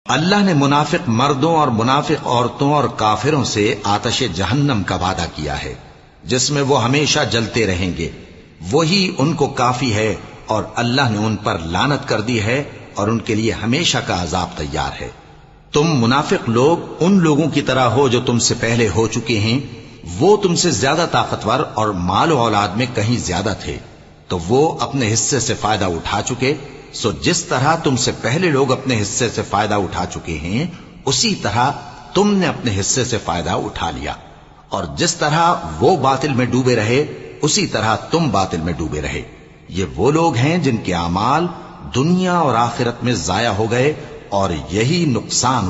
अल्लाह ने मुनाफिक मर्दों और मुनाफिक औरतों और काफिरों से आतश जहन्नम का वादा किया है, जिसमें वो हमेशा जलते रहेंगे। वही उनको काफी है और अल्लाह ने उन पर लानत कर दी है और उनके लिए हमेशा का अजाब तैयार है। तुम मुनाफिक लोग उन लोगों की तरह हो जो तुमसे पहले हो चुके हैं। वो तुमसे ज्यादा ताकतवर और माल औलाद में कहीं ज्यादा थे, तो वो अपने हिस्से से फायदा उठा चुके। सो जिस तरह तुमसे पहले लोग अपने हिस्से से फायदा उठा चुके हैं, उसी तरह तुमने अपने हिस्से से फायदा उठा लिया। और जिस तरह वो बातिल में डूबे रहे, उसी तरह तुम बातिल में डूबे रहे। ये वो लोग हैं जिनके अमाल दुनिया और आखिरत में जाया हो गए और यही नुकसान